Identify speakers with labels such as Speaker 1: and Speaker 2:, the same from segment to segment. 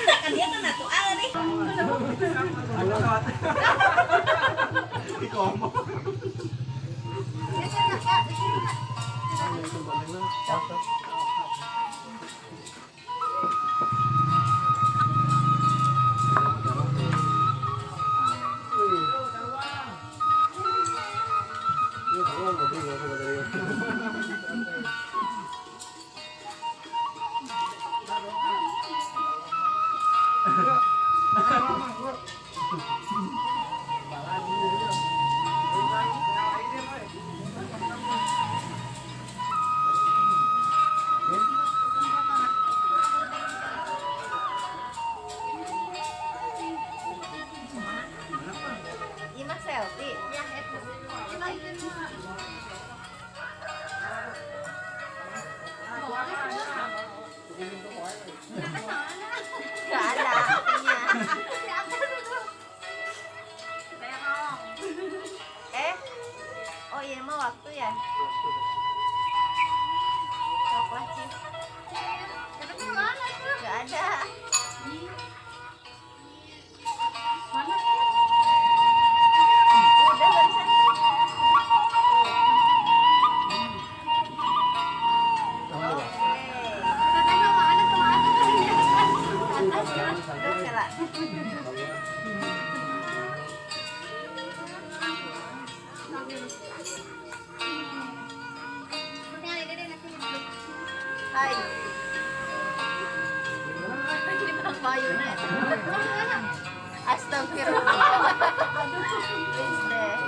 Speaker 1: Kan dia kan natural nih.
Speaker 2: Di komo.
Speaker 1: Ima selfie. Ya, itu. Gak ada artinya. Oh iya mau waktu ya? Coklat sih. Gak ada.
Speaker 3: Mana?
Speaker 1: Udah barusan. Hai. Ini Bang Bayuna. Astagfirullah. Please deh.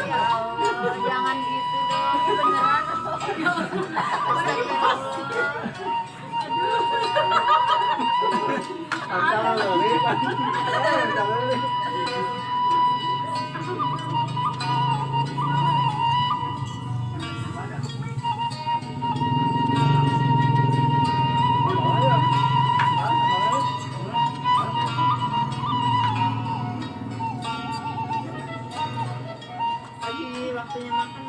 Speaker 1: Ya Allah, jangan gitu dong, beneran. Astagfirullah. Lagi waktunya makan.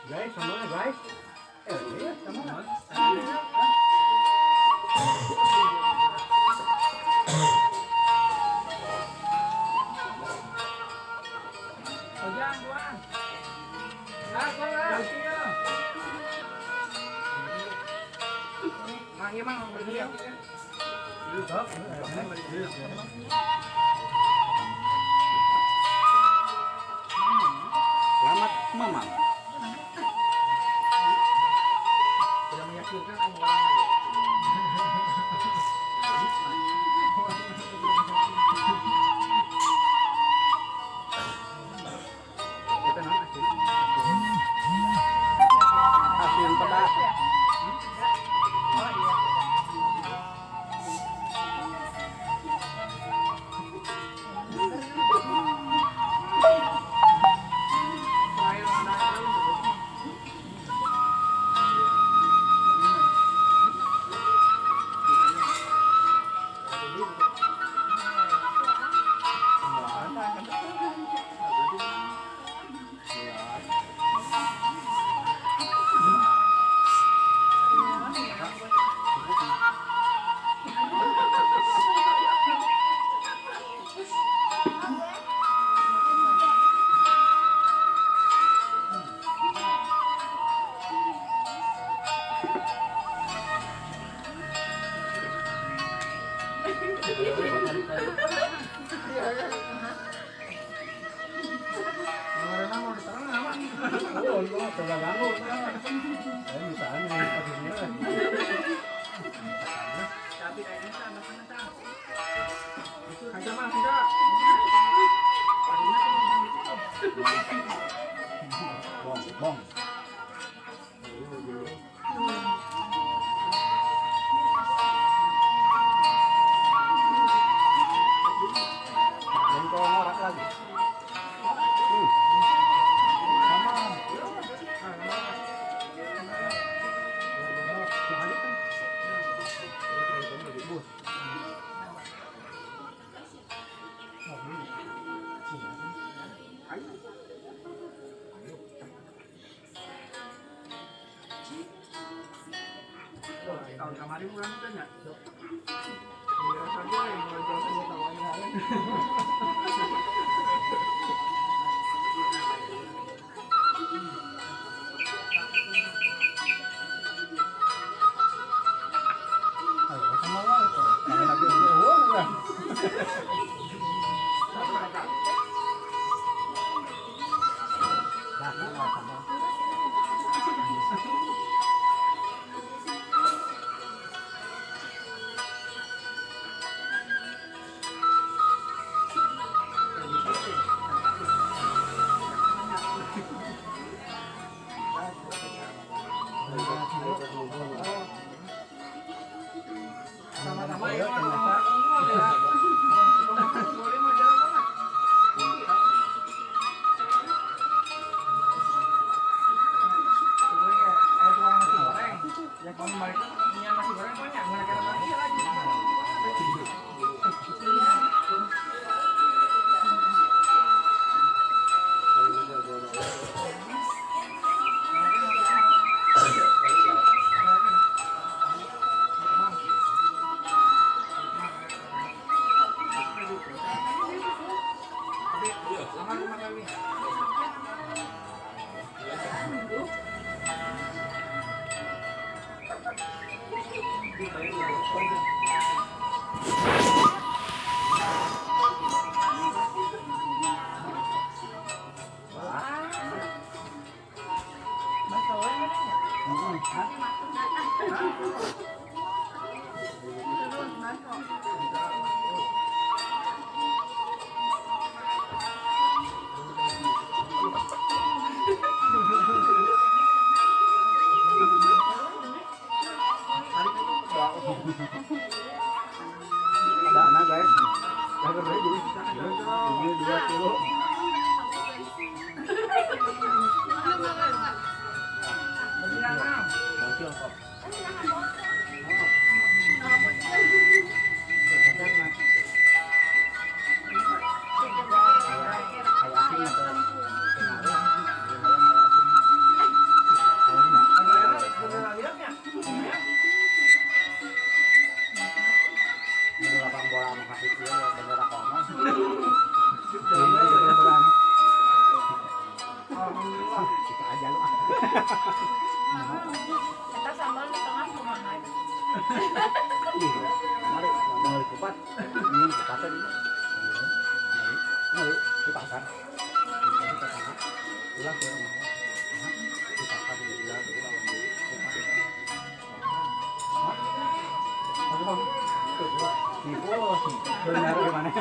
Speaker 2: Guys, sama guys. Iya, sama. Selamat mamam. Sudah meyakinkan orang hasil peta. Kemarin mau diterang apa? Oh, itu terganggu. Saya misalnya pastinya.
Speaker 3: Tapi kayaknya sama sama.
Speaker 2: Aja mas, enggak. Bong, bong. Dan kau ngorak lagi.
Speaker 3: Tahun kemarin bulan itu enggak? Ya saja yang jual-jual tawarin.
Speaker 2: Ayo, sama lah itu. Kalau lagi uang kan. Nah, sama.
Speaker 3: Sama-sama
Speaker 2: Ya,
Speaker 3: ya.
Speaker 2: ternyata.
Speaker 3: Boleh mau jalan mana? Tukang nasi goreng. Yang kamu balik punya nasi goreng banyak, mana kira lagi lagi. Sama lima kali.
Speaker 1: Turun, masuk.
Speaker 2: Ada anak guys. Jaga dulu jadi. Ini 2 kilo. Bocil kok.
Speaker 1: Kita sambal di tengah kumaha.
Speaker 2: Mari, mau kupat. Ini kupatnya ini. Mari, dipakar. Ulang ke rumah. Dipakar ulang. Benar gimana?